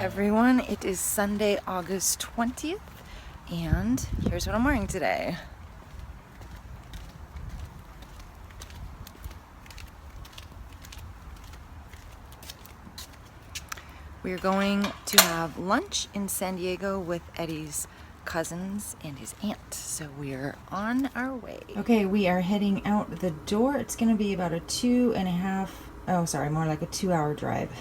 everyone, it is Sunday, August 20th, and here's what I'm wearing today. We're going to have lunch in San Diego with Eddie's cousins and his aunt, so we're on our way. Okay, we are heading out the door. It's going to be about a 2-hour drive.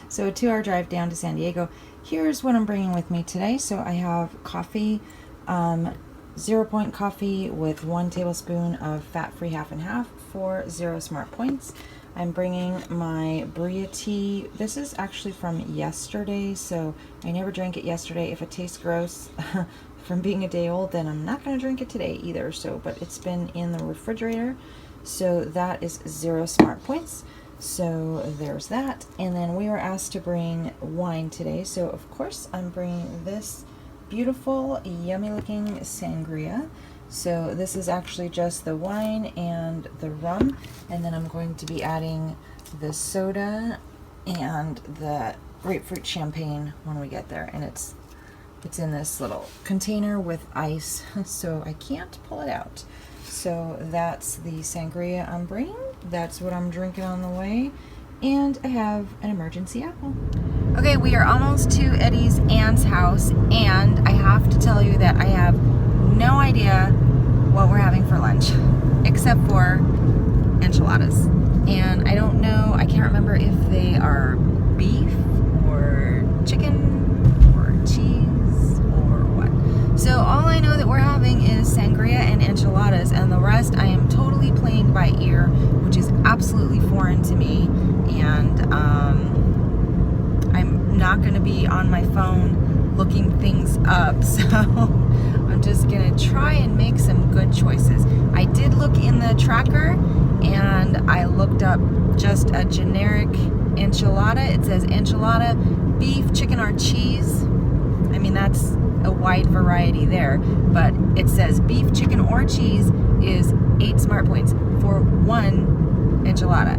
So a 2-hour drive down to San Diego. Here's what I'm bringing with me today. So I have coffee, 0 point coffee with 1 tablespoon of fat-free half and half for 0 smart points. I'm bringing my Bria tea. This is actually from yesterday, so I never drank it yesterday. If it tastes gross from being a day old, then I'm not going to drink it today either. So, but it's been in the refrigerator, so that is 0 smart points. So there's that. And then we were asked to bring wine today, so of course I'm bringing this beautiful, yummy-looking sangria. So this is actually just the wine and the rum, and then I'm going to be adding the soda and the grapefruit champagne when we get there. And it's in this little container with ice, so I can't pull it out. So that's the sangria I'm bringing. That's what I'm drinking on the way. And I have an emergency apple. Okay, we are almost to Eddie's aunt's house, and I have to tell you that I have no idea what we're having for lunch, except for enchiladas. And I don't know, I can't remember if they are beef or chicken or cheese or what. So all I know that we're having is sangria and enchiladas, and the rest I am totally playing by ear, which is absolutely foreign to me. And I'm not going to be on my phone looking things up, so I'm just gonna try and make some good choices. I did look in the tracker and I looked up just a generic enchilada. It says enchilada, beef, chicken, or cheese. I mean, that's a wide variety there, but it says beef, chicken, or cheese is 8 smart points for 1 enchilada.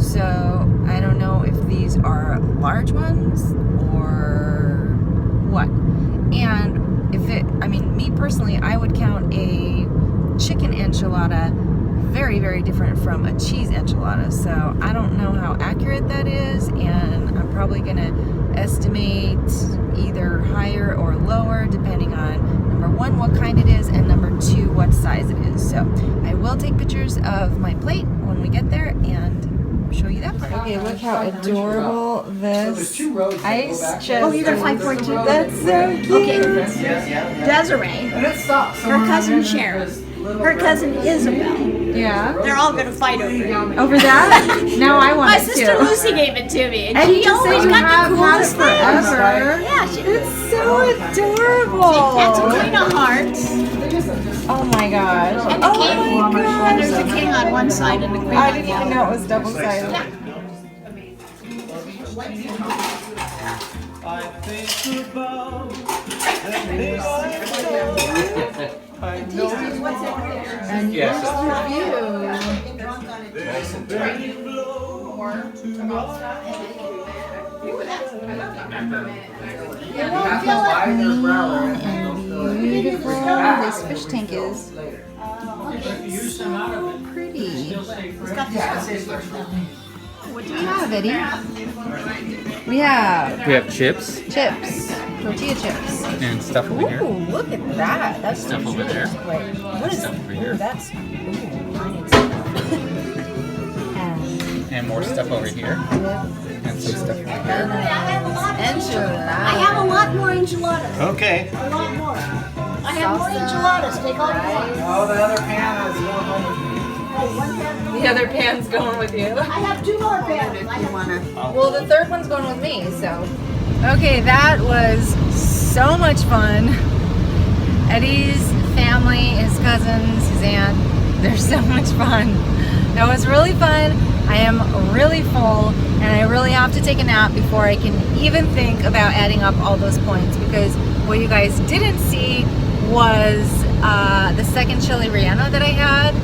So I don't know if these are large ones or what. And me personally, I would count a chicken enchilada very, very different from a cheese enchilada. So I don't know how accurate that is, and I'm probably gonna estimate either higher or lower depending on, number 1, what kind it is, and number 2, what size it is. So I will take pictures of my plate when we get there and show you that part. Okay, look how adorable this ice chest. Oh, you're gonna find 42. That's so cute. Okay. Desiree, her cousin Sharon, her cousin Isabel. Yeah. They're all gonna fight over it. Over that? Now I want My it sister too. Lucy gave it to me, and And she you always say you got the have coolest had it things. forever. Yeah, she did. It's so adorable. That's a queen of hearts, Oh my gosh. and the king. Oh my gosh. And there's a king on one side and the queen I on didn't the even other. know it was double-sided. I think about And Yes. Beautiful this fish tank is. So pretty. What do we have, Eddie? We have chips chips, tortilla chips. and stuff over here. Ooh, look at that. That's Stuff over there. Wait, what is Stuff over here. That's and And more stuff over here. And some stuff over here. enchilada. I have a lot more enchiladas. Okay. A lot more. I have more enchiladas. Take all you want. Oh, the other pan is going The other pan's going with you. I have 2 more pans. I have Well, the third one's going with me, so. Okay, that was so much fun. Eddie's family, his cousins, his aunt, they're so much fun. That was really fun. I am really full, and I really have to take a nap before I can even think about adding up all those points, because what you guys didn't see was the second chili relleno that I had.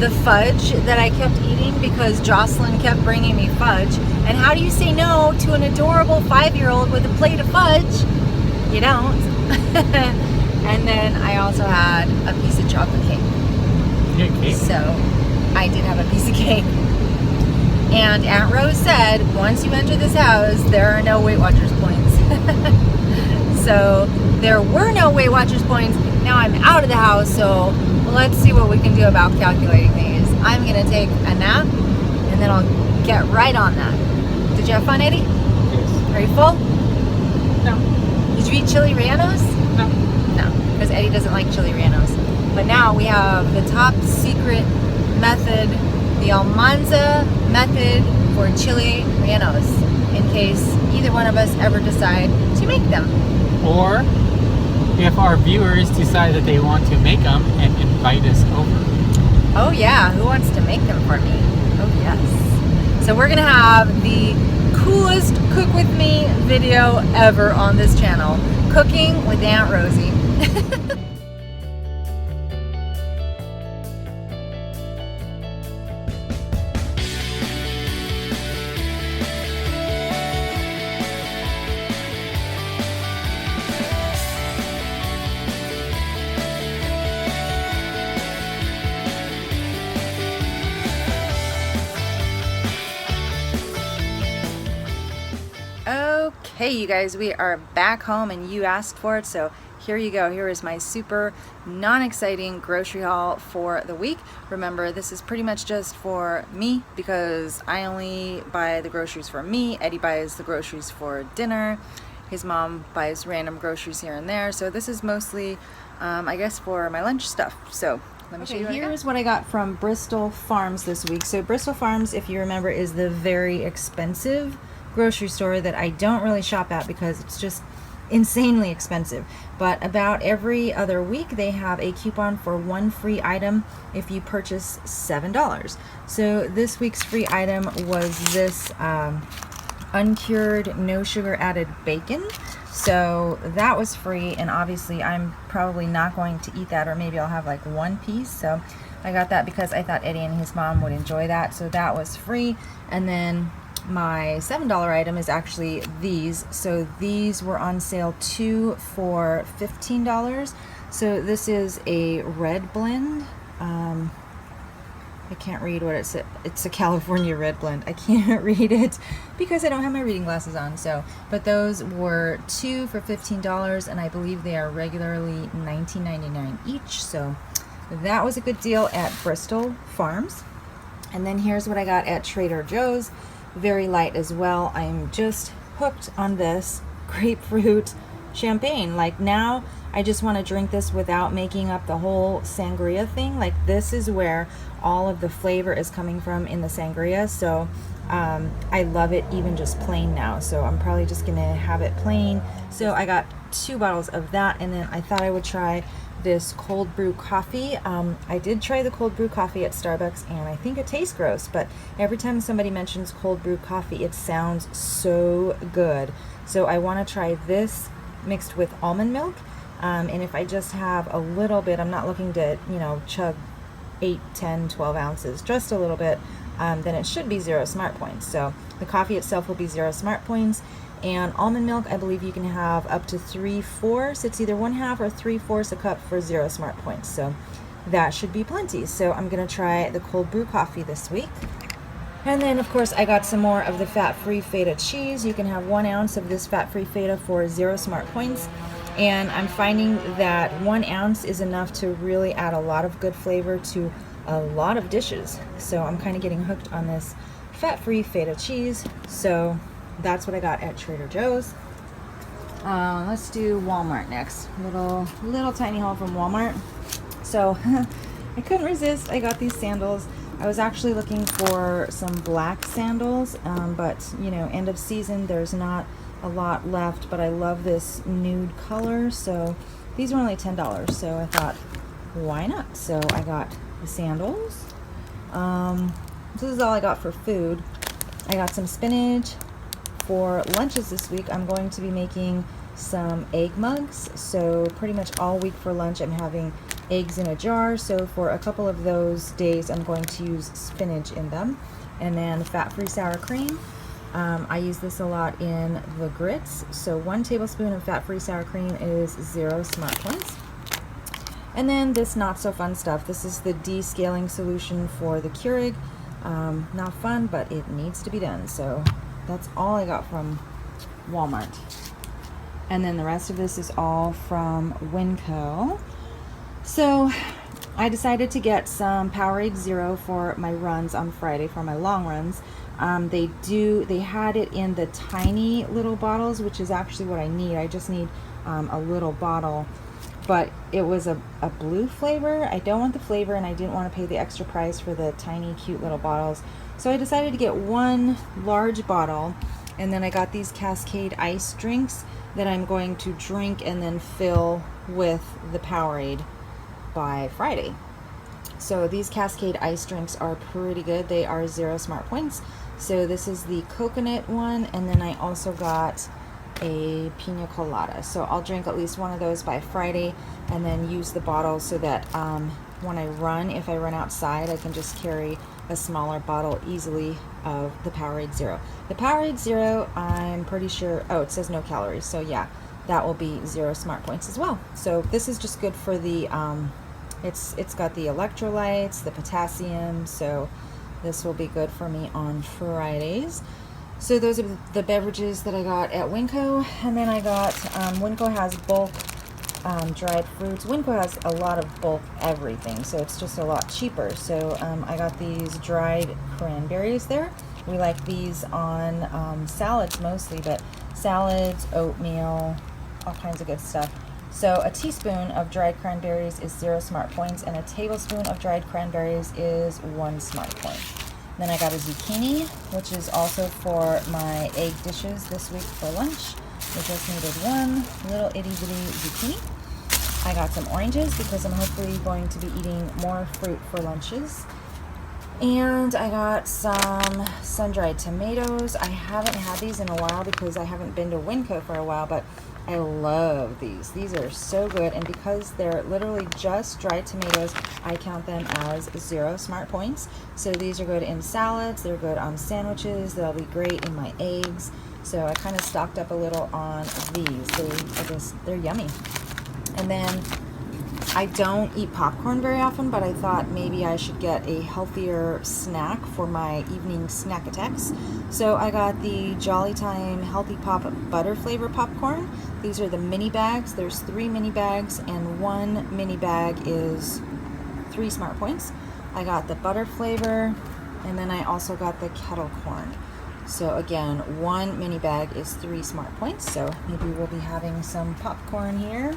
the fudge that I kept eating because Jocelyn kept bringing me fudge. And how do you say no to an adorable 5-year-old with a plate of fudge? You don't. And then I also had a piece of chocolate cake. You get cake? So I did have a piece of cake. And Aunt Rose said, once you enter this house, there are no Weight Watchers points. So there were no Weight Watchers points. Now I'm out of the house, so let's see what we can do about calculating these. I'm gonna take a nap, and then I'll get right on that. Did you have fun, Eddie? Yes. Are you full? No. Did you eat chili rellenos? No. No, because Eddie doesn't like chili rellenos. But now we have the top secret method, the Almanza method for chili rellenos, in case either one of us ever decide to make them. Or if our viewers decide that they want to make them and invite us over. Oh yeah, who wants to make them for me? Oh yes. So we're gonna have the coolest cook with me video ever on this channel. Cooking with Aunt Rosie. Okay, you guys, we are back home and you asked for it, so here you go. Here is my super non-exciting grocery haul for the week. Remember, this is pretty much just for me because I only buy the groceries for me. Eddie buys the groceries for dinner. His mom buys random groceries here and there. So this is mostly, I guess, for my lunch stuff. So let me show you. Here's what I got from Bristol Farms this week. So Bristol Farms, if you remember, is the very expensive grocery store that I don't really shop at because it's just insanely expensive. But about every other week they have a coupon for one free item if you purchase $7. So this week's free item was this uncured, no sugar added bacon. So that was free, and obviously I'm probably not going to eat that, or maybe I'll have like one piece. So I got that because I thought Eddie and his mom would enjoy that. So that was free. And then my $7 item is actually these. So these were on sale, 2 for $15. So this is a red blend. I can't read what it's a California red blend. I can't read it because I don't have my reading glasses on. So, but those were 2 for $15, and I believe they are regularly $19.99 each. So that was a good deal at Bristol Farms. And then here's what I got at Trader Joe's. Very light as well. I'm just hooked on this grapefruit champagne. Like, now I just want to drink this without making up the whole sangria thing. Like, this is where all of the flavor is coming from in the sangria. So I love it even just plain now. So I'm probably just gonna have it plain. So I got 2 bottles of that, and then I thought I would try this cold brew coffee. I did try the cold brew coffee at Starbucks, and I think it tastes gross, but every time somebody mentions cold brew coffee, it sounds so good. So I want to try this mixed with almond milk, and if I just have a little bit, I'm not looking to, you know, chug 8, 10, 12 ounces, just a little bit, then it should be 0 smart points. So the coffee itself will be 0 smart points. And almond milk, I believe you can have up to 3/4. It's either 1/2 or 3/4 a cup for 0 smart points. So that should be plenty. So I'm gonna try the cold brew coffee this week. And then of course I got some more of the fat-free feta cheese. You can have 1 ounce of this fat-free feta for 0 smart points. And I'm finding that 1 ounce is enough to really add a lot of good flavor to a lot of dishes. So I'm kind of getting hooked on this fat-free feta cheese. So that's what I got at Trader Joe's. Let's do Walmart next. Little tiny haul from Walmart. So I couldn't resist. I got these sandals. I was actually looking for some black sandals, but you know, end of season, there's not a lot left, but I love this nude color. So these were only $10. So I thought, why not? So I got the sandals. This is all I got for food. I got some spinach. For lunches this week, I'm going to be making some egg mugs. So pretty much all week for lunch I'm having eggs in a jar. So for a couple of those days I'm going to use spinach in them. And then fat-free sour cream. I use this a lot in the grits. So 1 tablespoon of fat-free sour cream is 0 smart points. And then this not so fun stuff. This is the descaling solution for the Keurig. Not fun, but it needs to be done. So that's all I got from Walmart. And then the rest of this is all from Winco. So I decided to get some Powerade Zero for my runs on Friday, for my long runs. They had it in the tiny little bottles, which is actually what I need. I just need a little bottle, but it was a blue flavor. I don't want the flavor, and I didn't want to pay the extra price for the tiny cute little bottles. So I decided to get 1 large bottle, and then I got these Cascade ice drinks that I'm going to drink and then fill with the Powerade by Friday. So these Cascade ice drinks are pretty good. They are 0 smart points. So this is the coconut one, and then I also got a pina colada. So I'll drink at least one of those by Friday and then use the bottle so that when I run, if I run outside, I can just carry a smaller bottle easily of the Powerade Zero. The Powerade Zero, I'm pretty sure, oh, it says no calories. So yeah, that will be 0 smart points as well. So this is just good for the, it's got the electrolytes, the potassium, so this will be good for me on Fridays. So those are the beverages that I got at Winco. And then I got, Winco has bulk dried fruits. Winco has a lot of bulk everything, so it's just a lot cheaper. So I got these dried cranberries there. We like these on salads mostly, but salads, oatmeal, all kinds of good stuff. So a teaspoon of dried cranberries is 0 smart points, and a tablespoon of dried cranberries is 1 smart point. Then I got a zucchini, which is also for my egg dishes this week for lunch. We just needed 1 little itty bitty zucchini. I got some oranges because I'm hopefully going to be eating more fruit for lunches. And I got some sun-dried tomatoes. I haven't had these in a while because I haven't been to Winco for a while, but I love these. These are so good, and because they're literally just dried tomatoes, I count them as 0 smart points. So these are good in salads, they're good on sandwiches, they'll be great in my eggs. So I kind of stocked up a little on these. They're yummy. And then I don't eat popcorn very often, but I thought maybe I should get a healthier snack for my evening snack attacks. So I got the Jolly Time Healthy Pop Butter Flavor Popcorn. These are the mini bags. There's 3 mini bags, and 1 mini bag is 3 smart points. I got the butter flavor, and then I also got the kettle corn. So again, 1 mini bag is 3 smart points. So maybe we'll be having some popcorn here.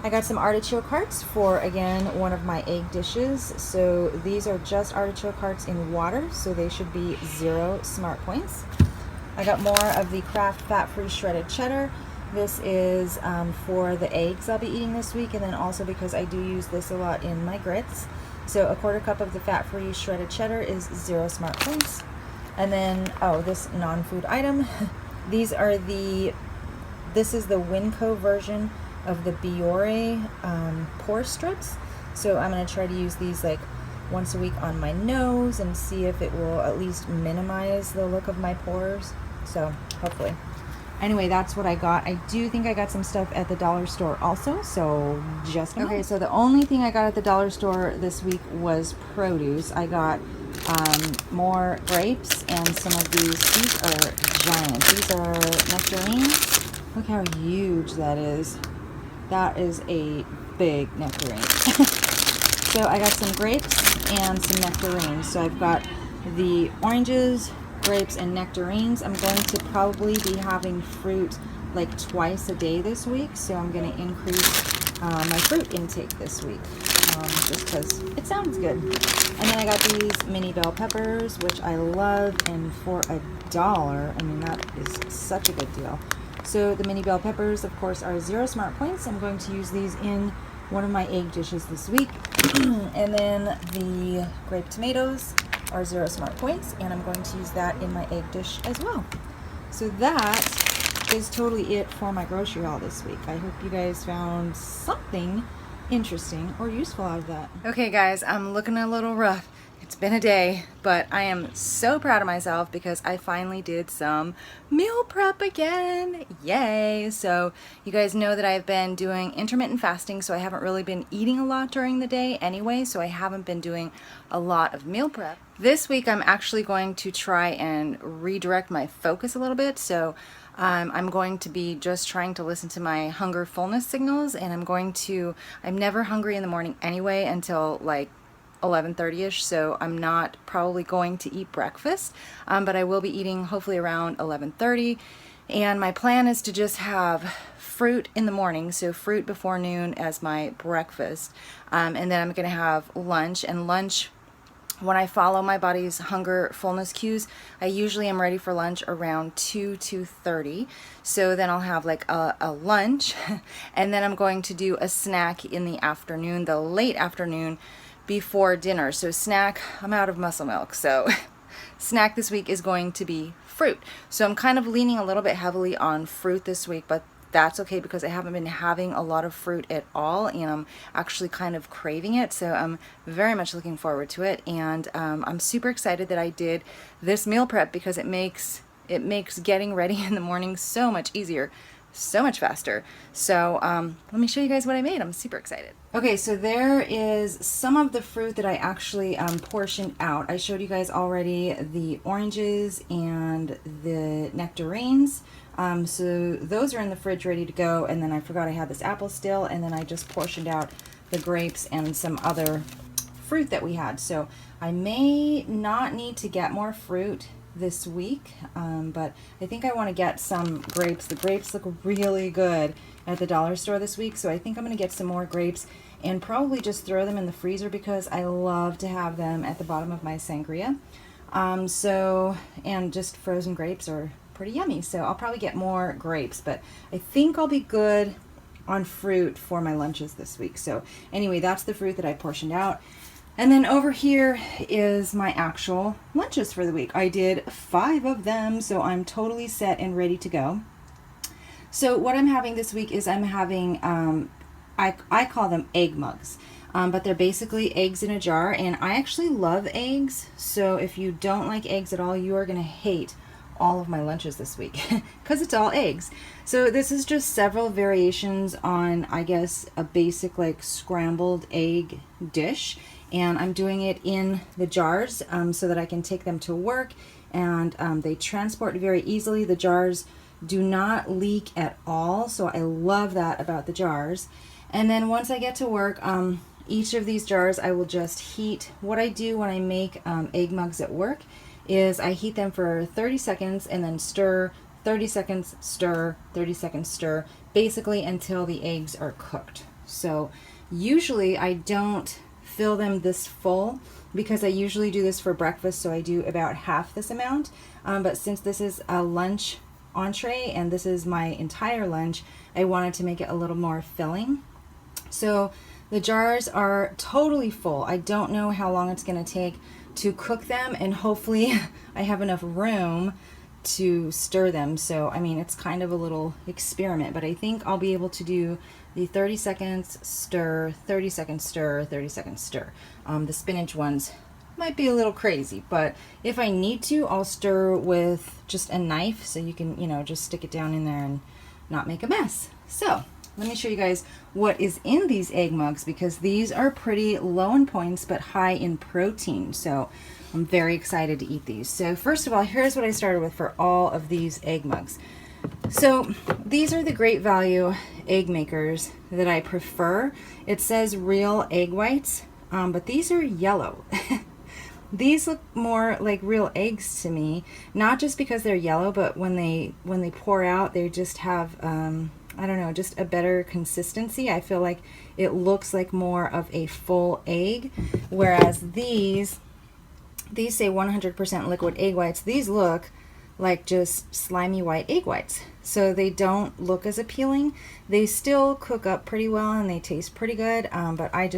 I got some artichoke hearts for, again, one of my egg dishes. So these are just artichoke hearts in water, so they should be 0 smart points. I got more of the Kraft fat-free shredded cheddar. This is for the eggs I'll be eating this week, and then also because I do use this a lot in my grits. So a 1/4 cup of the fat-free shredded cheddar is 0 smart points. And then, oh, this non-food item. This is the Winco version of the Biore pore strips. So I'm going to try to use these like once a week on my nose and see if it will at least minimize the look of my pores. So hopefully. Anyway, that's what I got. I do think I got some stuff at the dollar store also, so just okay. So the only thing I got at the dollar store this week was produce. I got more grapes and some of these. These are giant. These are nectarines. Look how huge that is. That is a big nectarine. So I got some grapes and some nectarines. So I've got the oranges, grapes, and nectarines. I'm going to probably be having fruit like twice a day this week. So I'm going to increase my fruit intake this week just because it sounds good. And then I got these mini bell peppers, which I love, and for $1, I mean, that is such a good deal. So the mini bell peppers, of course, are 0 smart points. I'm going to use these in one of my egg dishes this week. And then the grape tomatoes are 0 smart points, and I'm going to use that in my egg dish as well. So that is totally it for my grocery haul this week. I hope you guys found something interesting or useful out of that. Okay guys, I'm looking a little rough. It's been a day, but I am so proud of myself because I finally did some meal prep again. Yay! So you guys know that I've been doing intermittent fasting, so I haven't really been eating a lot during the day anyway, so I haven't been doing a lot of meal prep. This week I'm actually going to try and redirect my focus a little bit. So I'm going to be just trying to listen to my hunger fullness signals, and I'm never hungry in the morning anyway until like 11:30ish, so I'm not probably going to eat breakfast, but I will be eating hopefully around 11:30, and my plan is to just have fruit in the morning, so fruit before noon as my breakfast, and then I'm going to have lunch, and lunch, when I follow my body's hunger fullness cues, I usually am ready for lunch around 2:30. So then I'll have like a lunch, and then I'm going to do a snack in the afternoon, the late afternoon before dinner. So snack, I'm out of muscle milk, so snack this week is going to be fruit. So I'm kind of leaning a little bit heavily on fruit this week, but that's okay because I haven't been having a lot of fruit at all, and I'm actually kind of craving it, so I'm very much looking forward to it. And I'm super excited that I did this meal prep because it makes getting ready in the morning so much easier, so much faster. So let me show you guys what I made. I'm super excited. Okay, so there is some of the fruit that I actually portioned out. I showed you guys already the oranges and the nectarines. So those are in the fridge ready to go, and then I forgot I had this apple still, and then I just portioned out the grapes and some other fruit that we had. So I may not need to get more fruit this week, but I think I want to get some grapes. The grapes look really good at the dollar store this week, so I think I'm going to get some more grapes and probably just throw them in the freezer because I love to have them at the bottom of my sangria. And just frozen grapes are pretty yummy, so I'll probably get more grapes, but I think I'll be good on fruit for my lunches this week. So anyway, that's the fruit that I portioned out. And then over here is my actual lunches for the week. I did 5 of them, so I'm totally set and ready to go. So what I'm having this week is I'm having, I call them egg mugs, but they're basically eggs in a jar, and I actually love eggs. So if you don't like eggs at all, you are going to hate all of my lunches this week because it's all eggs. So this is just several variations on, I guess, a basic like scrambled egg dish, and I'm doing it in the jars so that I can take them to work, and they transport very easily. The jars do not leak at all, so I love that about the jars. And then once I get to work, each of these jars I will just heat. What I do when I make egg mugs at work is I heat them for 30 seconds and then stir, 30 seconds, stir, 30 seconds, stir, basically until the eggs are cooked. So usually I don't fill them this full because I usually do this for breakfast, so I do about half this amount. But since this is a lunch entree and this is my entire lunch, I wanted to make it a little more filling. So the jars are totally full. I don't know how long it's going to take to cook them, and hopefully I have enough room to stir them. So I mean, it's kind of a little experiment, but I think I'll be able to do the 30 seconds stir, 30 seconds stir, 30 seconds stir. The spinach ones might be a little crazy, but if I need to, I'll stir with just a knife, so you can, just stick it down in there and not make a mess. So let me show you guys what is in these egg mugs, because these are pretty low in points but high in protein. So I'm very excited to eat these. So first of all, here's what I started with for all of these egg mugs. So these are the Great Value egg makers that I prefer. It says real egg whites, but these are yellow. These look more like real eggs to me, not just because they're yellow, but when they pour out, they just have I don't know, just a better consistency. I feel like it looks like more of a full egg, whereas these say 100% liquid egg whites. These look like just slimy white egg whites, so they don't look as appealing. They still cook up pretty well and they taste pretty good, but I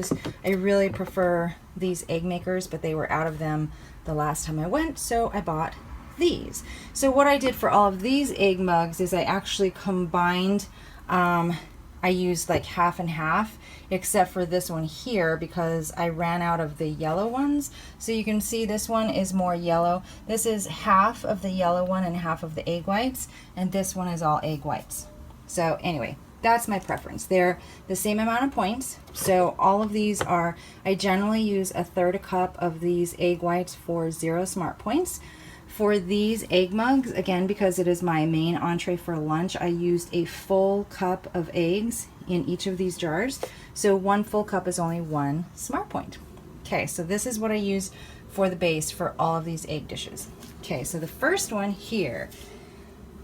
really prefer these egg makers, but they were out of them the last time I went, so I bought these. So what I did for all of these egg mugs is I actually combined, I used like half and half, except for this one here because I ran out of the yellow ones. So you can see this one is more yellow. This is half of the yellow one and half of the egg whites, and this one is all egg whites. So anyway, that's my preference. They're the same amount of points. So all of these are, I generally use a third cup of these egg whites for 0 smart points. For these egg mugs, again, because it is my main entree for lunch, I used a full cup of eggs in each of these jars. So 1 full cup is only 1 smart point. Okay, so this is what I use for the base for all of these egg dishes. Okay, so the first one here,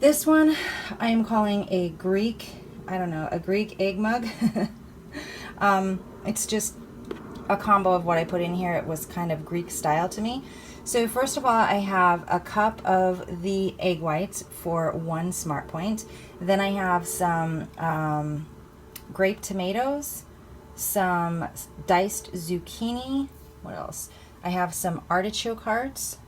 this one I am calling a Greek, I don't know, a Greek egg mug. It's just a combo of what I put in here. It was kind of Greek style to me. So first of all, I have a cup of the egg whites for 1 smart point. Then I have some grape tomatoes, some diced zucchini. What else? I have some artichoke hearts.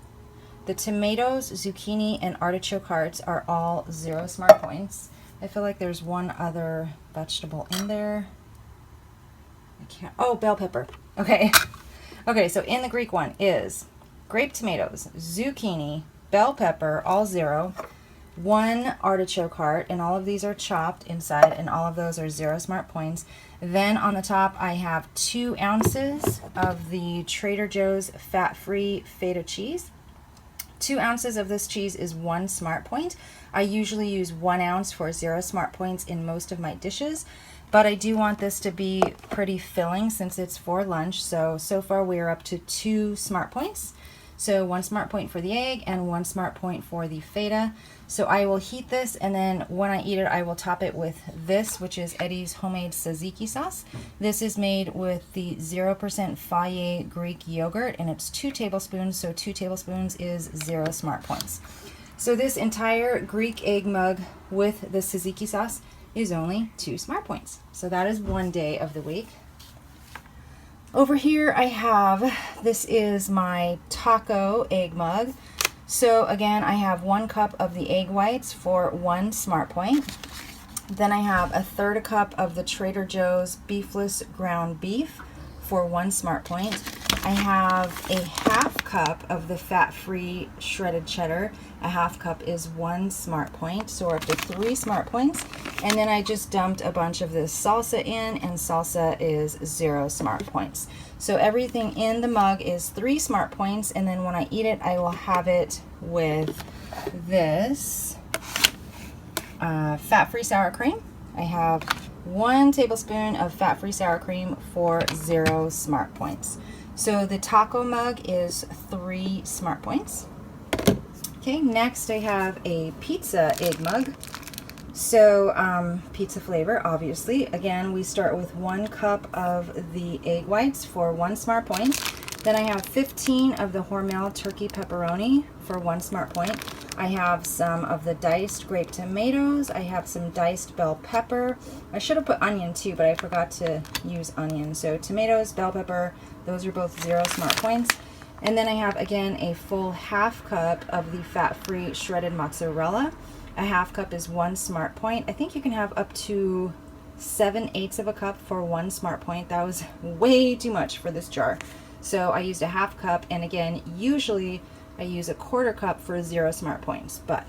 The tomatoes, zucchini, and artichoke hearts are all 0 smart points. I feel like there's one other vegetable in there. I can't. Oh, bell pepper. Okay. Okay, so in the Greek one is grape tomatoes, zucchini, bell pepper, all 0, 1 artichoke heart, and all of these are chopped inside, and all of those are 0 smart points. Then on the top, I have 2 ounces of the Trader Joe's fat-free feta cheese. 2 ounces of this cheese is 1 smart point. I usually use 1 ounce for 0 smart points in most of my dishes, but I do want this to be pretty filling since it's for lunch. So far we are up to 2 smart points. So 1 smart point for the egg and 1 smart point for the feta. So I will heat this, and then when I eat it, I will top it with this, which is Eddie's homemade tzatziki sauce. This is made with the 0% Fage Greek yogurt, and it's 2 tablespoons, so 2 tablespoons is 0 smart points. So this entire Greek egg mug with the tzatziki sauce is only 2 smart points. So that is one day of the week. Over here I have, this is my taco egg mug. So again, I have 1 cup of the egg whites for 1 smart point. Then I have a third cup of the Trader Joe's beefless ground beef for 1 smart point. I have a half cup of the fat-free shredded cheddar. A half cup is 1 smart point, so we're up to 3 smart points. And then I just dumped a bunch of this salsa in, and salsa is 0 smart points. So everything in the mug is 3 smart points, and then when I eat it, I will have it with this fat-free sour cream. I have 1 tablespoon of fat-free sour cream for 0 smart points. So the taco mug is 3 smart points. Okay, next I have a pizza egg mug. So pizza flavor, obviously. Again, we start with 1 cup of the egg whites for 1 smart point. Then I have 15 of the Hormel turkey pepperoni for 1 smart point. I have some of the diced grape tomatoes. I have some diced bell pepper. I should have put onion too, but I forgot to use onion. So tomatoes, bell pepper, those are both 0 smart points. And then I have, again, a full half cup of the fat-free shredded mozzarella. A half cup is 1 smart point. I think you can have up to 7/8 of a cup for 1 smart point. That was way too much for this jar. So I used a half cup, and again, usually I use a 1/4 cup for 0 smart points, but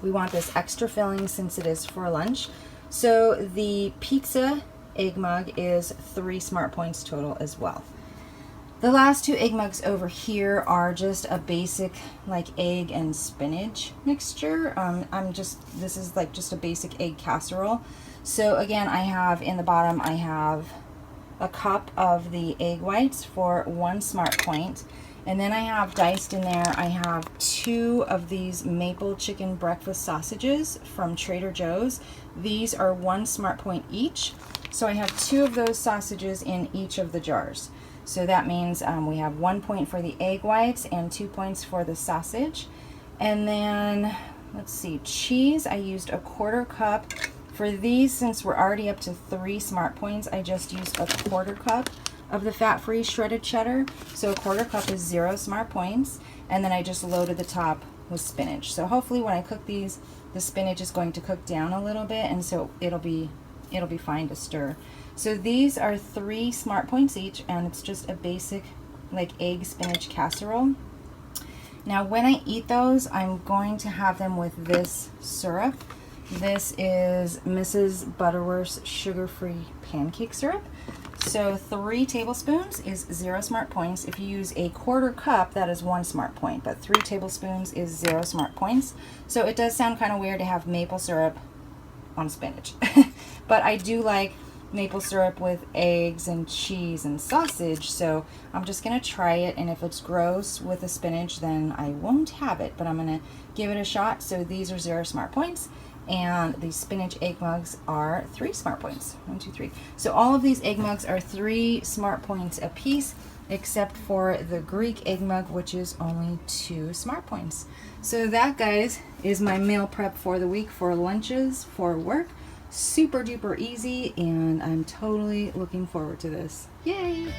we want this extra filling since it is for lunch. So the pizza egg mug is 3 smart points total as well. The last 2 egg mugs over here are just a basic like egg and spinach mixture. This is like just a basic egg casserole. So again, I have in the bottom, I have a cup of the egg whites for 1 smart point. And then I have diced in there, I have 2 of these maple chicken breakfast sausages from Trader Joe's. These are 1 smart point each. So I have 2 of those sausages in each of the jars. So that means we have 1 point for the egg whites and 2 points for the sausage. And then, let's see, cheese, I used a 1/4 cup. For these, since we're already up to 3 smart points, I just used a 1/4 cup of the fat-free shredded cheddar. So a 1/4 cup is 0 smart points. And then I just loaded the top with spinach. So hopefully when I cook these, the spinach is going to cook down a little bit, and so it'll be fine to stir. So these are 3 Smart Points each, and it's just a basic like egg spinach casserole. Now when I eat those, I'm going to have them with this syrup. This is Mrs. Butterworth's sugar-free pancake syrup. So 3 tablespoons is 0 Smart Points. If you use a 1/4 cup, that is 1 Smart Point, but 3 tablespoons is 0 Smart Points. So it does sound kind of weird to have maple syrup on spinach. But I do like maple syrup with eggs and cheese and sausage, so I'm just gonna try it, and if it's gross with the spinach, then I won't have it, but I'm gonna give it a shot. So these are 0 Smart Points, and the spinach egg mugs are 3 Smart Points. 1, 2, 3. So all of these egg mugs are 3 Smart Points a piece, except for the Greek egg mug, which is only 2 Smart Points. So that, guys, is my meal prep for the week for lunches for work. Super duper easy, and I'm totally looking forward to this. Yay!